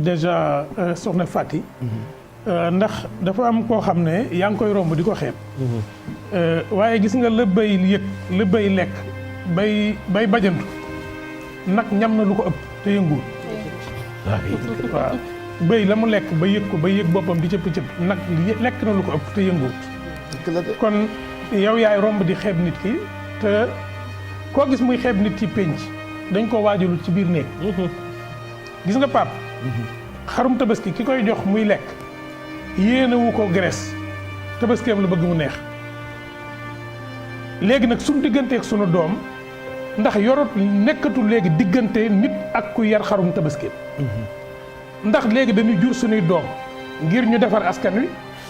déjà soxna Fati. ndax dafa am koo xam ne yaa ngi koy romb di ko xeeb. waaye gis nga la bay yëg la bay lekk bay bajantu nag ñam na lu ko ëpp te yënguwul. waaw bëy la mu lekk ba yëg ko ba yëg boppam di cëpp cëpp nag lekk na lu ko ëpp te yënguwul. kon yow yaay romb di xeeb nit ki te koo gis muy xeeb nit ci pénc dañ ko waajalul ci biir néeg. gis nga pap xarum tabaski ki koy jox muy lekk yéenewu ko graisse tabaskeem la bëgg mu neex. léegi nag suñu digganteeg sunu doom ndax yorut nekkatul léegi diggante nit ak ku yar xarum tabaskeem. ndax léegi dañuy jur suñuy doom ngir ñu defar askan wi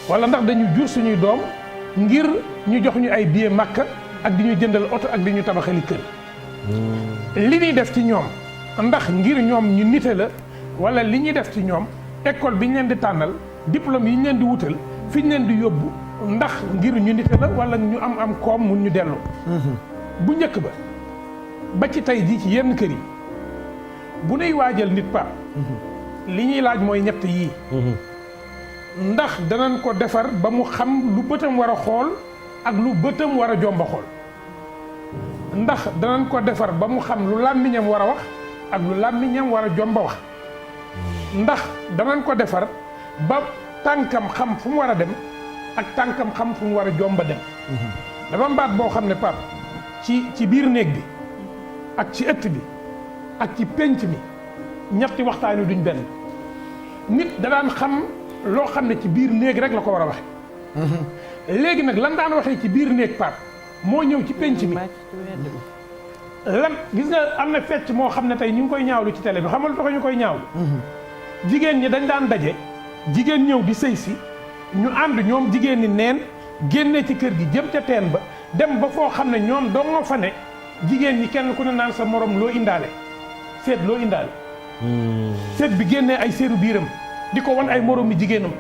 wala ndax dañuy jur suñuy doom ngir ñu jox ñu ay billet Makka ak di ñu jëndal oto ak di ñu tabaxali kër. li ñuy def ci ñoom ndax ngir ñoom ñu nite la wala li ñuy def ci ñoom école bi ñu leen di tànnal diplôme yi ñu leen di wutal fi ñu leen di yóbbu ndax ngir ñu nite la wala ñu am koom mun ñu delloo. bu njëkk ba ci tey jii ci yenn kër yi bu nuy waajal nit Pape. li ñuy laaj mooy ñett yii. ndax danañ ko defar ba mu xam lu bëtam war a xool ak lu bëtam war a jomba xool. ndax danañ ko defar ba mu xam lu làmmiñam war a wax ak lu làmmiñam war a jomba wax. ndax danañ ko defar ba tànkam xam fu mu war a dem ak tànkam xam fu mu war a jomba dem. dafa mbaat boo xam ne Pape ci biir néeg bi ak ci ëtt bi ak ci pénc mi ñetti waxtaan wi duñ benn. nit da daan xam loo xam ne ci biir néeg rek la ko war a waxe léegi nag lan daan waxee ci biir néeg Pape moo ñëw ci pénc mi. lan gis nga am na fecc moo xam ne tey ñu ngi koy ñaawlu ci télé bi xam nga lu tax ñu koy ñaawlu. jigéen ñi dañ daan daje jigéen ñëw di sëy si ñu ànd ñoom jigéen ñi neen génne ci kër gi jëm ca teen ba dem ba foo xam ne ñoom doo nga fa ne jigéen ñi kenn ku ne naan sa morom loo indaale seet loo indaale. seet bi génnee ay seeru biiram di ko wan ay morom mi jigéenam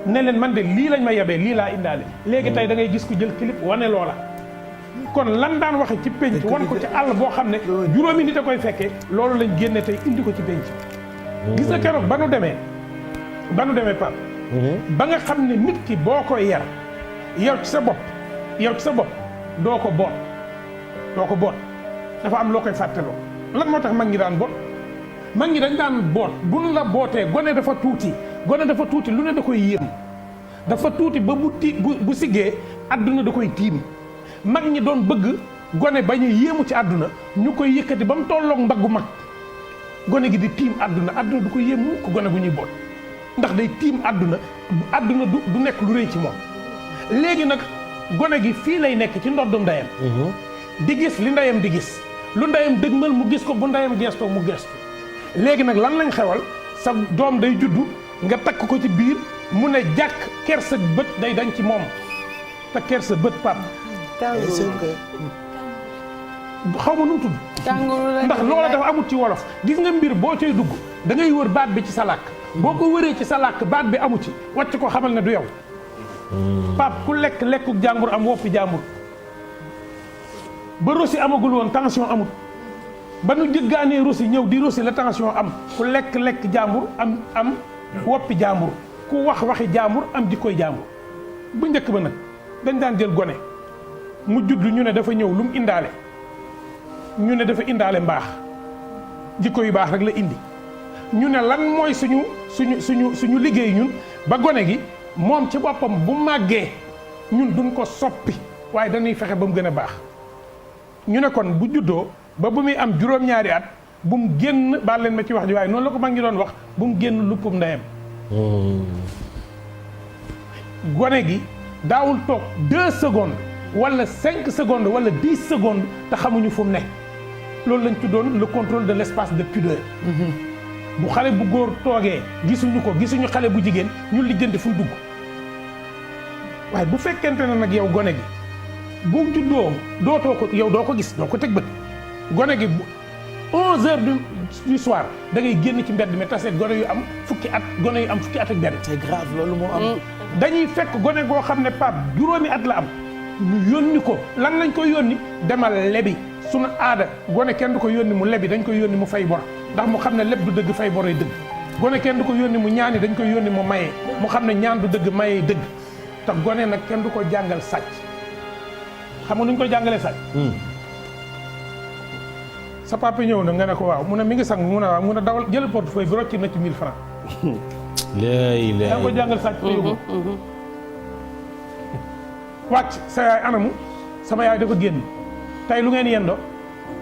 ne leen man de lii lañ ma yebee lii laa indaale. léegi tey da ngay gis ku jël clip wane loola. kon lan daan waxe ci pénc wan ko ci àll boo xam ne juróomi nit a koy fekkee loolu lañ génne tey indi ko ci pénc. gis nga keroog ba nu demee Pape. ba nga xam ne nit ki boo koy yar yow ci sa bopp doo ko boot dafa am loo koy fàttaloo lan moo tax mag ñi daan boot mag ñi dañ daan boot buñ la bootee gone dafa tuuti lu ne da koy yéem dafa tuuti ba bu siggee àdduna da koy tiim mag ñi doon bëgg gone bañ a yéemu ci àdduna ñu koy yëkkati ba mu tolloog mbaggu mag gone gi di tiim àdduna du ko yéemu ko gone gu ñuy boot ndax day tiim àdduna du nekk lu rëy ci moom. léegi nag gone gi fii lay nekk ci ndoddum ndeyam di gis li ndeyam di gis lu ndeyam dëgmal mu gis ko bu ndeyam geestoo mu geestu. léegi nag lan lañ xewal sa doom day juddu nga takk ko ci biir mu ne jàkk kersa bët day dañ ci moom te kersa bët Pape. xaw ma nu mu tudd. ndax loola dafa amut ci wolof. gis nga mbir boo cay dugg da ngay wër baat bi ci sa làkk. boo ko wëree ci sa làkk baat bi amu ci wàcc ko xamal ne du yow. Pape ku lekku jàmbur am woppi jàmbur. ba rosi amagul woon tension amut. ba nu jëggaanee rosi ñëw di rosi la tension am ku lekk jàmbur am woppi jàmbur ku waxi jàmbur am jikkoy jàmbur. bu njëkk ba nag dañ daan jël gone mu judd ñu ne dafa ñëw lu mu indaale ñu ne dafa indaale mbaax jikko yu baax rek la indi ñu ne lan mooy suñu liggéey ñun ba gone gi moom ci boppam bu màggee ñun duñ ko soppi waaye dañuy fexe ba mu gën a baax. ñu ne kon bu juddoo ba bu muy am juróom-ñaari at bu mu génn baal leen ma ci wax ji waaye noonu la ko mag ngi doon wax bu mu génn luppum ndeyam. gone gi daawul toog 2 secondes wala 5 secondes wala 10 secondes te xamuñu fu mu ne loolu lañ tuddoon le contrôle de l'espace de pudeur. bu xale bu góor toogee gisuñu xale bu jigéen ñu lijjanti fu mu dugg waaye bu fekkente ne nag yow gone gi bu juddoo doo ko gis doo ko teg bët gone gi 11 heures du soir da ngay génn ci mbedd mi tase gone yu am fukki at ak benn. c'est grave loolu moo am. dañuy fekk gone goo xam ne Pape juróomi at la am ñu yónni ko lan lañ koy yónni demal lebi sunu aada gone kenn du ko yónni mu lebi dañ koy yónni mu fay bor. ndax mu xam ne lépp du dëgg fay boroy dëgg gone kenn du ko yónni mu ñaani dañ koy yónni mu maye mu xam ne ñaan du dëgg maye dëgg te gone nag kenn du ko jàngal sàcc xam nga nu ñu koy jàngalee sàcc sa papa ñëw na nga ne ko waaw mu ne mi ngi sang mu ne waaw mu ne dawal jël portefeuille bi rocci na ci 1000 francs yaa ngi ko jàngal sàcc te yóbbu wàcc sa yaay anamu sama yaay dafa génn tey lu ngeen yendoo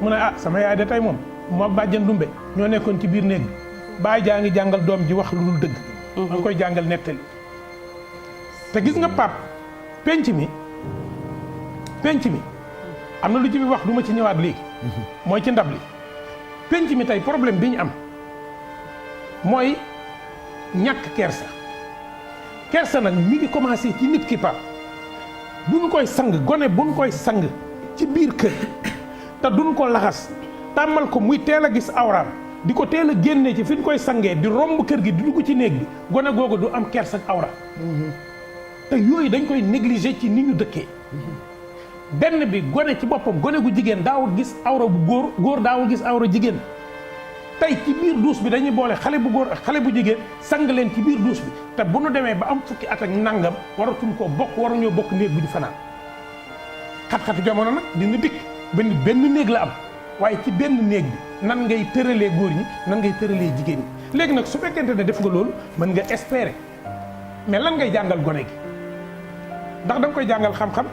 mu ne ah sama yaay de tey moom moo bàjjan dumbe ñoo nekkoon ci biir néeg bi baay jaa ngi jàngal doom ji wax lu dul dëgg da nga koy jàngal nettali te gis nga pap penc mi am na lu ci bi wax du ma ci ñëwaat léegi mooy ci ndab li penc mi tey problème bi ñu am mooy ñàkk kersa nag mi ngi commencé ci nit ki pap bu ñu koy sang gone bu ñu koy sang ci biir kër te duñ ko laxas tàmmal ko muy teel a gis awraam di ko teel a génne ci fi ñu koy sangee di romb kër gi di dugg ci néeg bi gone googu du am kersa ak awra te yooyu dañ koy négliger ci ni ñu dëkkee benn bi gone ci boppam gone gu jigéen daawul gis awra bu góor daawul gis awra jigéen tey ci biir duus bi dañuy boole xale bu góor ak xale bu jigéen sang leen ci biir duus bi te bu nu demee ba am fukki at ak nangam waratuñ koo bokk waruñoo bokk néeg bu ñu fanaan xat-xatu jamono nag dina dikk benn néeg la am waaye ci benn néeg bi nan ngay tëralee góor ñi nan ngay tëralee jigéen ñi léegi nag su fekkente ne def nga loolu mën nga espérer mais lan ngay jàngal gone gi ndax da nga koy jàngal xam-xam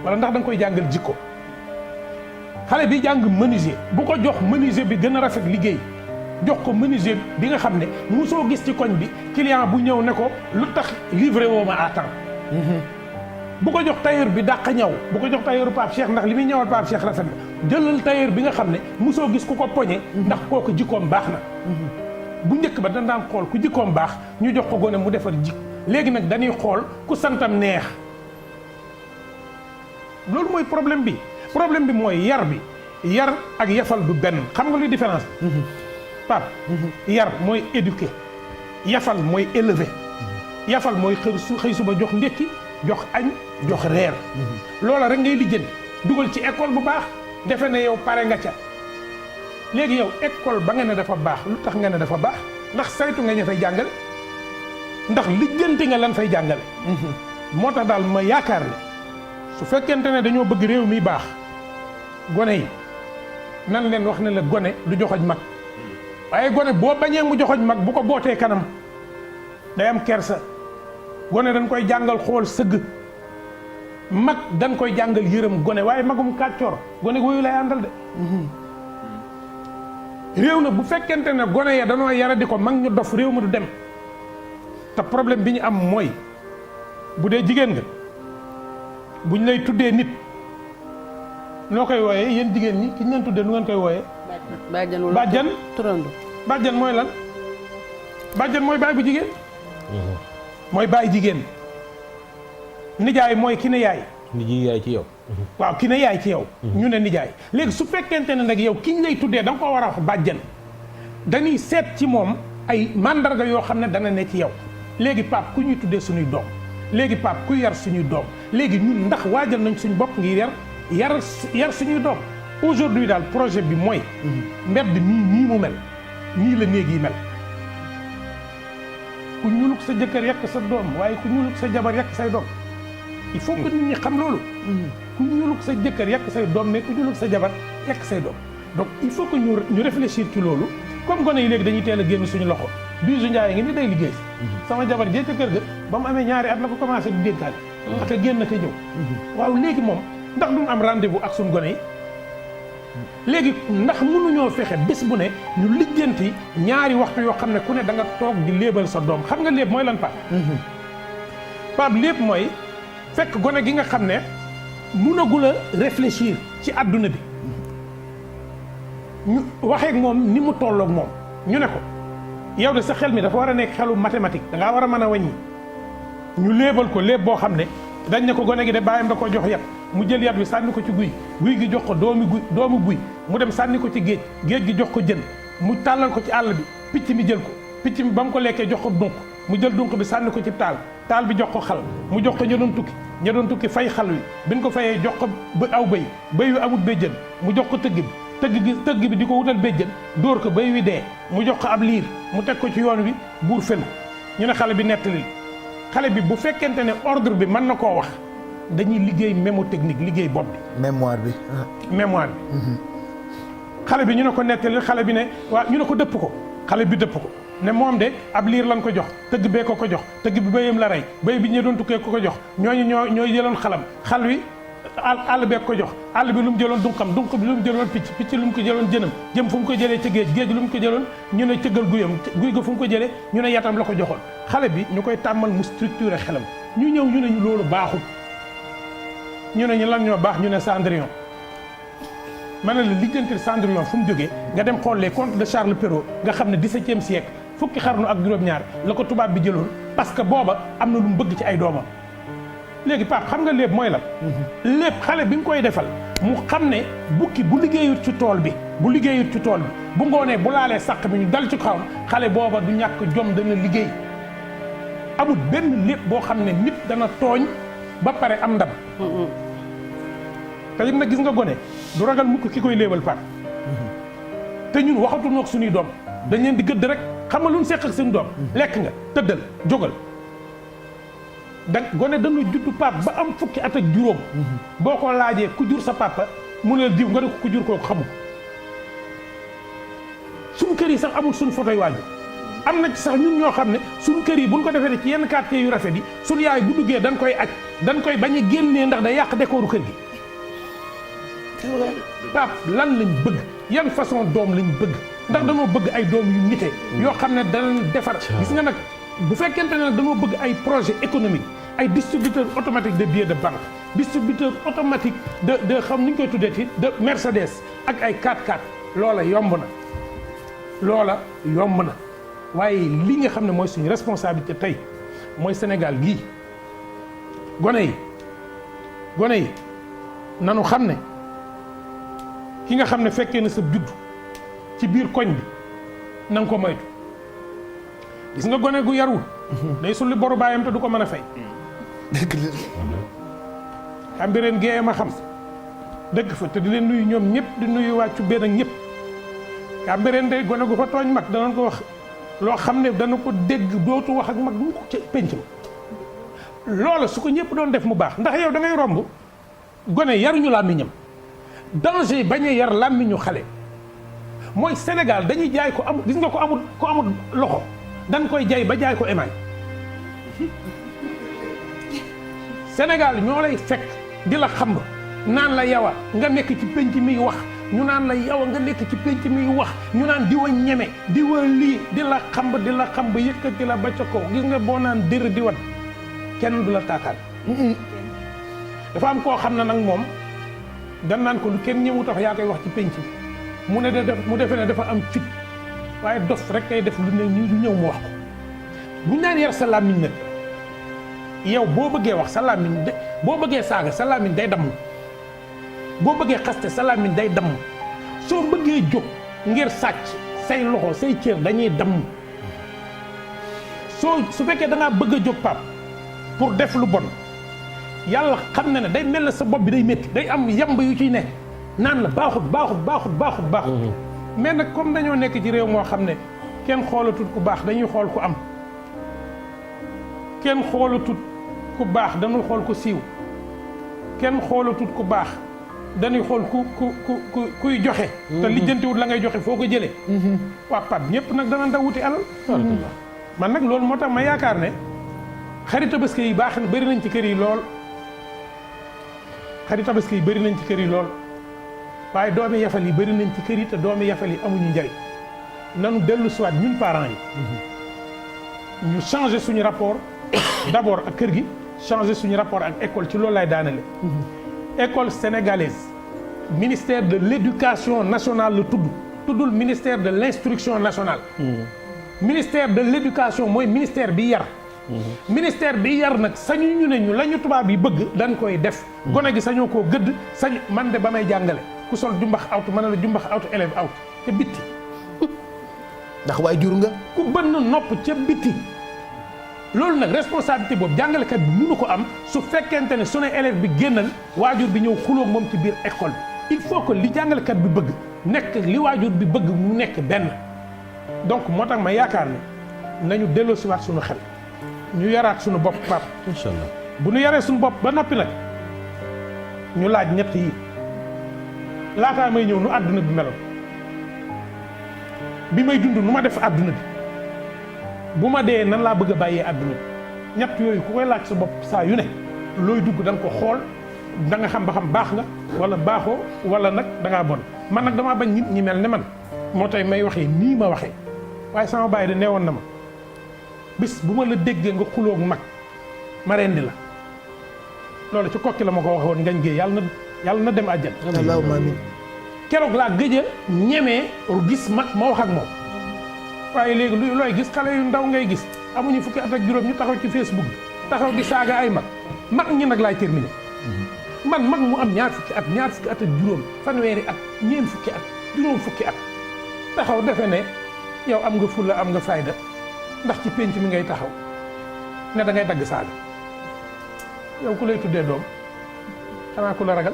wala ndax da nga koy jàngal jikko xale bi jàng menuisier bu ko jox menuisier bi gën a rafet liggéey jox ko menuisier bi nga xam ne musoo gis ci koñ bi client bu ñëw ne ko lu tax livré woo ma à temps bu ko jox tailleur bi dàq ñaw bu ko jox tailleur Pape Cheikh ndax li muy ñëwal Pape Cheikh rafet na jëlal tailleur bi nga xam ne musoo gis ku ko poñe ndax kooku jikkoom baax na bu njëkk ba dañ daan xool ku jikkoom baax ñu jox ko gone mu defar jikko léegi nag dañuy xool ku santam neex loolu mooy problème bi mooy yar ak yafal du benn xam nga luy différence Pape yar mooy éduquer yafal mooy élever yafal mooy xëy suba jox ndékki jox añ jox reer loola rek ngay lijjanti dugal ci école bu baax defe ne yow pare nga ca léegi yow école ba nga ne dafa baax lu tax nga ne dafa baax ndax saytu nga ña fay jàngale ndax lijjanti nga lan fay jàngale moo tax daal ma yaakaar ne su fekkente ne dañoo bëgg réew mi baax gone yi nan leen wax ne la gone du joxoñ mag waaye gone boo bañee mu joxoñ mag bu ko bootee kanam day am kersa gone dañ koy jàngal xool sëgg mag dañ koy jàngal yërëm gone waaye magum kàccoor gone gooyu lay àndal de réew na bu fekkente ne gone ya danoo yara di ko mag ñu dof réew ma du dem te problème bi ñu am mooy bu dee jigéen nga buñ lay tuddee nit noo koy wooyee yéen jigéen ñi ki ñu leen tuddee nu ngeen koy wooyee bàjjan turando bàjjan mooy lan bàjjan mooy baay bu jigéen mooy baay jigéen nijaay mooy ki ne yaay nijaay ci yow waaw ki ne yaay ci yow ñu ne nijaay léegi su fekkente ne nag yow kiñ lay tuddee da nga ko war a wax bàjjan dañuy seet ci moom ay mandarga yoo xam ne dana ne ci yow léegi Pape ku ñuy tuddee suñuy doom léegi Pape ku yar suñuy doom léegi ñun ndax waajal nañ suñ bopp ngir yar suñuy doom aujourd'hui daal projet bi mooy mbedd nii mu mel nii la néeg yi mel ku ñuuluk sa jëkkër yekk sa doom waaye ku ñuuluk sa jabar yekk say doom il faut que nit ñi xam loolu ku ñuuluk sa jëkkër yekk say doom mais ku ñuuluk sa jabar yekk say doom donc il faut que ñu réfléchir ci loolu comme gone yi léegi dañuy teel a génn suñu loxo Bijou Ndiaye ngi ni day liggéey sama jabar jee ca kër ga ba mu amee ñaari at la ko commencé di dénkaane ak a génn ka ñëw waaw léegi moom ndax duñ am rendez-vous ak suñu gone yi léegi ndax mënuñoo fexe bés bu ne ñu lijjanti ñaari waxtu yoo xam ne ku ne da nga toog di léebal sa doom xam nga léeb mooy lan Pape léeb mooy fekk gone gi nga xam ne mënagul a réfléchir ci àdduna bi ñu waxeek moom ni mu tolloog moom ñu ne ko yow de sa xel mi dafa war a nekk xelu mathématique da ngaa war a mën a wàññi ñu léebal ko léeb boo xam ne dañ ne ko gone gi de bàyyam da ko jox yat mu jël yat bi sànni ko ci guy gi jox ko doomu buy mu dem sànni ko ci géej gi jox ko jën mu tàllal ko ci àll bi picc mi jël ko picc mi ba mu ko lekkee jox ko dunq mu jël dunq bi sànni ko ci taal bi jox ko xal mu jox ko ña doon tukki fay xal wi bi ñu ko fayee jox ko aw bëy wi amut béjjën mu jox ko tëgg bi tëgg bi di ko wutal béjjën dóor ko bay wi dee mu jox ko ab liir mu teg ko ci yoon wi buur fen ñu ne xale bi nettali xale bi bu fekkente ne ordre bi mën na koo wax dañuy liggéey mémotechnique liggéey bopp bi. mémoire bi. xale bi ñu ne ko nettali xale bi ne waaw ñu ne ko dëpp ko xale bi dëpp ko ne moom de ab liir lan ko jox tëgg bee ko jox tëgg bi béyam la rey béy bi ñu doon tukkee ko jox ñooy jëloon xal wi àll bee ko jox àll bi lu mu jëloon dunq bi lu mu jëloon picc lu mu ko jëloon jëm fu mu ko jëlee ci géej lu mu ko jëloon ñu ne cëggal guy ga fu mu ko jëlee ñu ne yatam la ko joxoon xale bi ñu koy tàmmal mu structuré xelam ñu ñëw ñu ne ñu loolu baaxul ñu ne ñu lan ñoo baax ñu ne Cendrillon ma ne la lijjantil Cendrillon fu mu jógee nga dem xool les contes de Charles Perrault nga xam ne 17e siècle fukki xarnu ak juróom-ñaar la ko tubaab bi jëloon parce que booba am na lu mu bëgg ci ay doomam léegi Pape xam nga lépp mooy la lépp xale bi nga koy defal mu xam ne bukki bu liggéeyut ci tool bi bu ngoonee bu laalee sàq bi ñu dal ci kawam xale booba du ñàkk jom dana liggéey amul benn lépp boo xam ne nit dana tooñ ba pare am ndam te it nag gis nga gone du ragal mukk ki koy léebal Pape te ñun waxatuñoo ak suñuy doom dañ leen di gëdd rek xam nga lu ñu seq ak suñu doom lekk nga tëddal jógal da gone dañu juddu Pape ba am fukki at ak juróom boo ko laajee ku jur sa papa mu ne diw nga ne ko ku jur kooku xamu suñu kër yi sax amul suñu photo yu waajur am na ci sax ñun ñoo xam ne suñu kër yi buñ ko defee ci yenn quartier yu rafet yi suñu yaay bu duggee dañ koy aj dañ koy bañ a génnee ndax day yàq décoru kër gi Pape lan lañ bëgg yan façon doom lañ bëgg ndax dañoo bëgg ay doom yu nite yoo xam ne danañ defar gis nga nag bu fekkente ne nag dañoo bëgg ay projet économique ay distributeur automatique de billets de banque distributeur automatique de xam ni ñu koy tuddee ci de Mercedes ak ay 4x4 loola yomb na waaye li nga xam ne mooy suñu responsabilité tey mooy Sénégal gii gone yi nanu xam ne ki nga xam ne fekkee na sa judd ci biir koñ bi na nga ko moytu gis nga gone gu yarul day sulli boru baayam te du ko mën a fay dëgg la xam bi ren géeye ma xam dëgg fa te di leen nuyu ñoom ñëpp di nuyu wàccu benn ak ñëpp xam bi ren de gone gu fa tooñ mag danañ ko wax loo xam ne dana ko dégg dootu wax ak mag mu ko ca penc ma loola su ko ñëpp doon def mu baax ndax yow da ngay romb gone yaruñu làmmiñam danger bañ a yar làmmiñu xale mooy Sénégal dañuy jaay ko amul gis nga ko amul loxo dañ koy jaay ba jaay ko émail Sénégal ñoo lay fekk di la xam naan la yawa nga nekk ci penc miy wax ñu naan la yawa nga nekk ci penc miy wax ñu naan diwa ñeme diwa lii di la xam ba yëkkati la ba ca kaw gis nga boo naan dër di wat kenn du la taataan dafa am koo xam ne nag moom dan naan ko lu kenn ñëwu tax yaa koy wax ci penc bi mu defee ne dafa am fit waaye dof rek kay def lu ne ñu ñëw mu wax ko bu naan yar sa làmmiñ nag yow boo bëggee wax sa làmmiñ boo bëggee saaga sa làmmiñ day damm boo bëggee xaste sa làmmiñ day damm soo bëggee jóg ngir sàcc say loxo say cër dañuy damm su fekkee da ngaa bëgg a jóg Pape pour def lu bon yàlla xam na ne day mel na sa bopp bi day métti day am yamb yu ciy ne naan la baaxut mais nag comme dañoo nekk ci réew moo xam ne kenn xoolatut ku baax dañuy xool ku am kenn xoolatut ku baax dañuy xool ku siiw kenn xoolatut ku baax dañuy xool kuy joxe te lijjantiwut la ngay joxe foo ko jëlee waa Pape ñëpp nag dana ndaw wuti alal man nag loolu moo tax ma yaakaar ne xarit tabaski yi baax na bëri nañ ci kër yi lool xarit tabaski yi bëri nañ ci kër yi lool waaye doomi yafal yi bëri nañ ci kër yi te doomi yafal yi amuñu njariñ nanu dellu siwaat ñun parents yi ñu changer suñu rapport d'abord ak kër gi changer suñu rapport ak école ci loolu lay daanale école sénégalaise ministère de l'éducation nationale la tuddul ministère de l'instruction nationale ministère de l'éducation mooy ministère bi yar ministère bi yar nag sañu ñu ne ñu la ñu tubaab yi bëgg dañ koy def gone gi sañoo koo gëdd sañu man de ba may jàngale ku sol jumbax awtu mën na la jumbax awtu élève awtu ca bitti ndax waay jur nga ku bënn nopp ca bitti loolu nag responsabilité boobu jàngalekat bi mënu ko am su fekkente ne su ne élève bi génnal waajur bi ñëw xuloo moom ci biir école bi il faut que li jàngalekat bi bëgg nekk li waajur bi bëgg mu nekk benn. donc moo tax ma yaakaar ne nañu delloosiwaat suñu xel ñu yaraat suñu bopp pap incha allah bu ñu yaree suñu bopp ba noppi nag ñu laaj ñett yi laataa may ñëw nu àdduna bi meloon bi may dund nu ma def àdduna bi bu ma dee nan laa bëgg a bàyyee àdduna bi ñett yooyu ku koy laaj sa bopp saa yu ne looy dugg da nga ko xool da nga xam ba xam baax nga wala baaxoo wala nag da ngaa bon man nag damaa bañ nit ñi mel ne man moo tax may waxee nii ma waxee waaye sama baay de neewoon na ma bis bu ma la déggee nga xuloog mag ma rendi la loolu ci kokki la ma ko waxee woon ngañ géey yàlla na dem àjjana. allahumma amiin. keroog laa gëj a ñemee gis mag ma wax ak moom waaye léegi looy gis xale yu ndaw ngay gis amuñu fukki at ak juróom ñu taxaw ci Facebook bi taxaw di saaga ay mag ñi nag laay terminé. man mag mu am ñaar fukki at ak juróom fanweeri at ñeent fukki at juróom fukki at taxaw defe ne yow am nga fulla am nga fayda ndax ci pénc mi ngay taxaw ne da ngay dagg saaga yow ku lay tuddee doom xanaa ku la ragal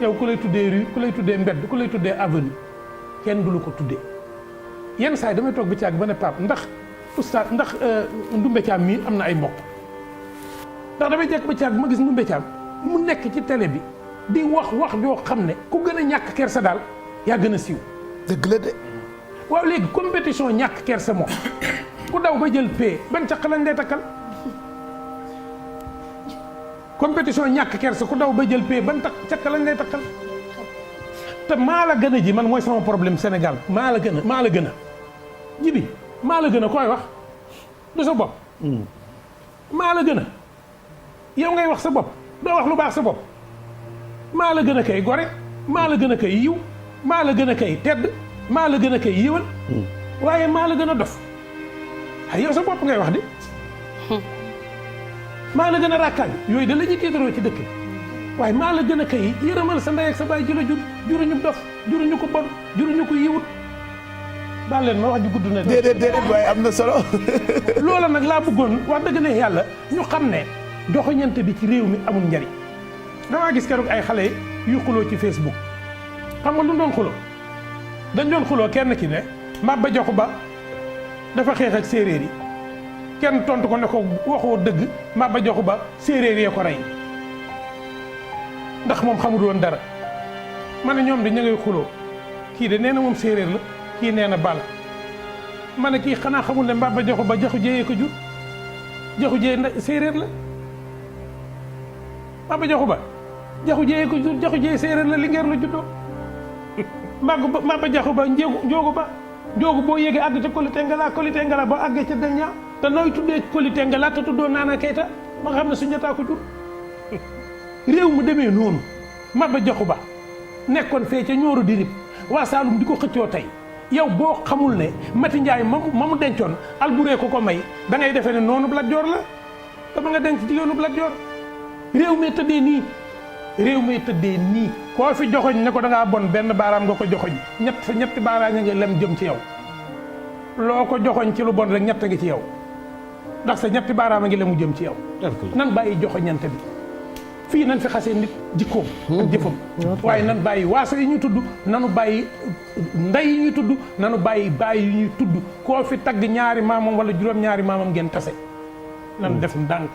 yow ku lay tuddee rue ku lay tuddee mbedd ku lay tuddee avenue kenn du la ko tuddee yenn saa yi damay toog bi caag ba ne Pape ndax oustaz ndax Ndumbe Thiam mii am na ay mbokk ndax damay jekk ba caag ma gis Ndumbe Thiam mu nekk ci télé bi di wax joo xam ne ku gën a ñàkk kersa daal yaa gën a siiw. dëgg la de. waaw léegi compétition ñàkk kersa moom ku daw ba jël pay ban caq lañ lay takkal compétition ñàkk kersa ku daw ba jël pay ban caq lañ lay takkal te maa la gën a ji man mooy sama problème Sénégal maa la gën a jibi maa la gën a koy wax du sa bopp maa la gën a yow ngay wax sa bopp doo wax lu baax sa bopp maa la gën a kay gore maa la gën a kay yiw maa la gën a kay tedd maa la gën a kay yiwal waaye maa la gën a dof ay yow sa bopp ngay wax di maa la gën a ràkkaan yooyu da la ñuy tiitaroo ci dëkk waaye maa la gën a kay yërëmal sa ndey ak sa baay ji la jur juruñu dof juruñu ko bon juruñu ko yiwut baal leen ma wax ji gudd na déedéet waaye am na solo loola nag laa bëggoon wax dëgg ne yàlla ñu xam ne doxañante bi ci réew mi amul njariñ damaa gis keroog ay xale yu xuloo ci Facebook xam nga lu doon xuloo dañ doon xuloo kenn ki ne Maba Jaxu Ba dafa xeex ak séeréer yi kenn tontu ko ne ko waxoo dëgg Maba Jaxu Ba séeréer yee ko rey ndax moom xamul woon dara ma ne ñoom de ña ngay xuloo kii de nee na moom séeréer la kii nee na bala ma ne kii xanaa xamul ne Maba Jaxu Ba jaxu jéyee ko jur jaxu jéyee séeréer la Maba Jaxu Ba jaxu jéyee ko jur jaxu jéyee séeréer la Linguère la juddoo Maba Jaxu Ba njoogu ba njoogu boo yéegee àgg ca Kolité Ngala boo àggee ca Deña te nooy tuddee Kolité Ngala te tuddoo Nana Keita ma nga xam ne Sunjata ko jur réew mu demee noonu Maba Jaxu Ba nekkoon fee ca ñooru dirib waa Saalum di ko xëccoo tey yow boo xamul ne Mati Njaay ma mu dencoon Alburee ko may da ngay defee ne noonu Lat Joor la dama nga denc jigéenu Lat Joor réew mi tëddee nii koo fi joxoñ ne ko da ngaa bon benn baaraam nga ko joxoñ ñetti baaraam nga lem jëm ci yow loo ko joxoñ ci lu bon rek ñett ngi ci yow ndax sa ñetti baaraam ngi lemu jëm ci yow nan bàyyi joxoñante bi fii nan fi xasee nit jikkoom ak jëfam waaye nan bàyyi waaso yi ñuy tudd nanu bàyyi ndey yi ñuy tudd nanu bàyyi yi ñuy tudd koo fi tagg ñaari maamam wala juróom-ñaari maamam ngeen tase nan def ndànk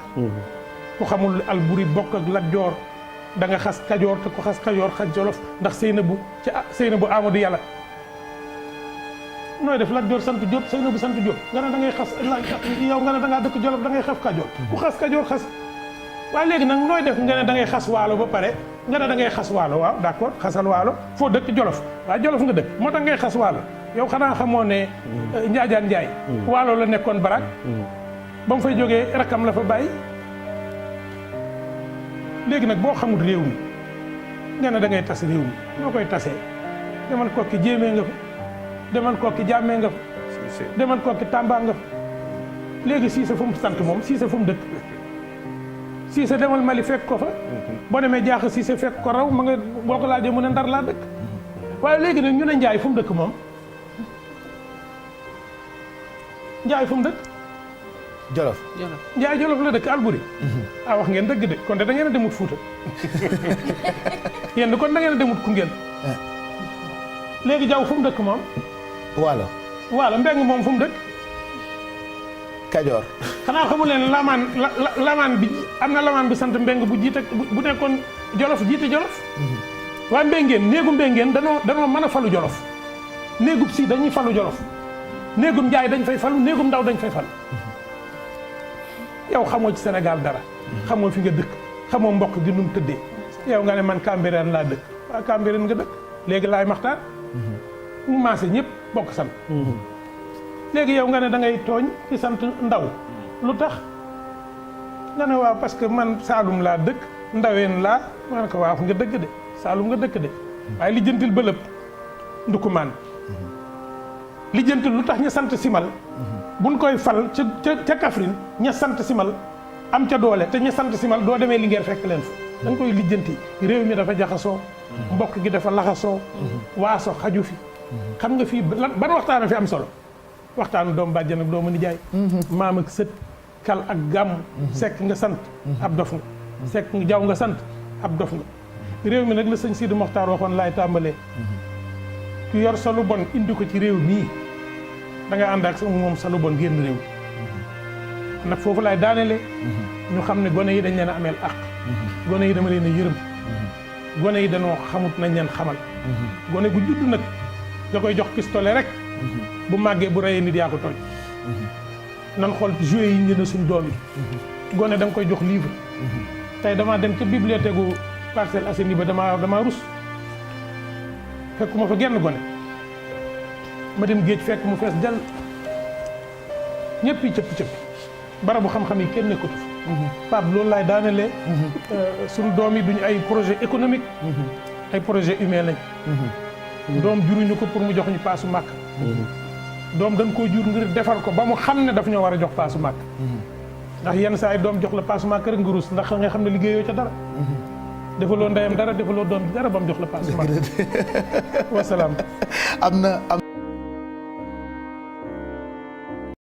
ku xamul Alburi bokk ak Lat Joor da nga xas Kajoor te ku xas Kajoor xas Jolof ndax Seynabu Amadou Yàlla nooy def Lat Joor sant Jóob Seynabu sant Jóob nga ne da ngay xas yow nga ne da ngaa dëkk Jolof da ngay xas Kajoor ku xas Kajoor xas waaye léegi nag nooy def nga ne da ngay xas Waalo ba pare nga ne da ngay xas Waalo waaw d'accord xasal Waalo foo dëkk Jolof waaw Jolof nga dëkk moo tax ngay xas Waalo yow xanaa xamoo ne Njaajaan Njaay Waalo la nekkoon barak ba mu fay jógee rakkam la fa bàyyi léegi nag boo xamul réew mi nga ne da ngay tas réew mi ñoo koy tasee demal Kokki jéemee nga fa demal Kokki jàmmee nga fa demal Kokki Tamba nga fa léegi Siise fu mu sant moom Siise fu mu dëkk Siise demal Mali fekk ko fa boo demee jaax Siise fekk ko raw ma nga boo ko laajee mu ne Ndar laa dëkk waaye léegi nag ñu ne Njaay fu mu dëkk moom Njaay fu mu dëkk Jolof Njaay Jolof la dëkk Alburi wax ngeen dëgg de kon de da ngeen a demut Fuuta yéen kon da ngeen a demut Koungheul léegi jaw fu mu dëkk moom Waalo. Waalo Mbeng moom fu mu dëkk Kajoor. xanaa xamu leen lamaan bi am na lamaan bi sant Mbeng bu jiite bu nekkoon Jolof jiite Jolof waa Mbengeen néegu Mbengeen danoo mën a falu Jolof néegub si dañuy falu Jolof néegum Njaay dañ fay falu néegum Ndaw dañ fay falu yow xamoo ci Sénégal dara xamoo fi nga dëkk xamoo mbokk gi nu mu tëddee yow nga ne man Cambérène laa dëkk waa Cambérène nga dëkk léegi laay maxtaan mu maase ñëpp bokk sant léegi yow nga ne da ngay tooñ ci sant Ndaw lu tax nga ne waaw parce que man Saalum laa dëkk Ndaween laa ma ne ko waaw nga dëkk de Saalum nga dëkk de waaye lijjantil bëlëb ndukumaan lijjantil lu tax ña sant Simal buñ koy fal ca Kaffrine ña sant Simal am ca doole te ña sant Simal doo demee Linguère fekk leen fa da nga koy lijjanti réew mi dafa jaxasoo mbokk gi dafa laxasoo waaso xaju fi xam nga fii ban waxtaan a fi am solo waxtaanu doom bàjjan ak doomu nijaay maam ak sët kal ak gàmm sekk nga sant ab dof nga sekk nga jaw nga sant ab dof nga réew mi nag la sëñ Sidi Moxtaar waxoon laay tàmbalee ku yor sa lu bon indi ko ci réew mii da nga ànd ak moom sa lu bon génn réew nag foofu laay daanelee ñu xam ne gone yi dañ leen a ameel àq gone yi dama leen a yërëm gone yi dañoo xamut nañ leen xamal gone gu judd nag da koy jox pistolet rek bu màggee bu reyee nit yaa ko tooñ nan xool jouet yi ñu ne suñ doom yi gone da nga koy jox livre tey damaa dem ca bibliothèque gu Parcelles Assainies ba damaa rus fekkuma fa genn gone ma dem géej fekk mu fees jàll ñëpp yi cëpp-cëpp barabu xam-xam yi kenn nekkatu Pape loolu laay daanelee suñu doom yi duñu ay projet économique ay projet humain lañ doom juruñu ko pour mu jox ñu paasu màkk doom dañ koo jur ngir defar ko ba mu xam ne daf ñoo war a jox paasu màkk ndax yenn saa yi doom jox la paasu màkk rek nga rus ndax nga xam ne liggéeyoo ca dara defaloo ndeyam dara defaloo doom bi dara ba mu jox la paasu màkk wasalaam am na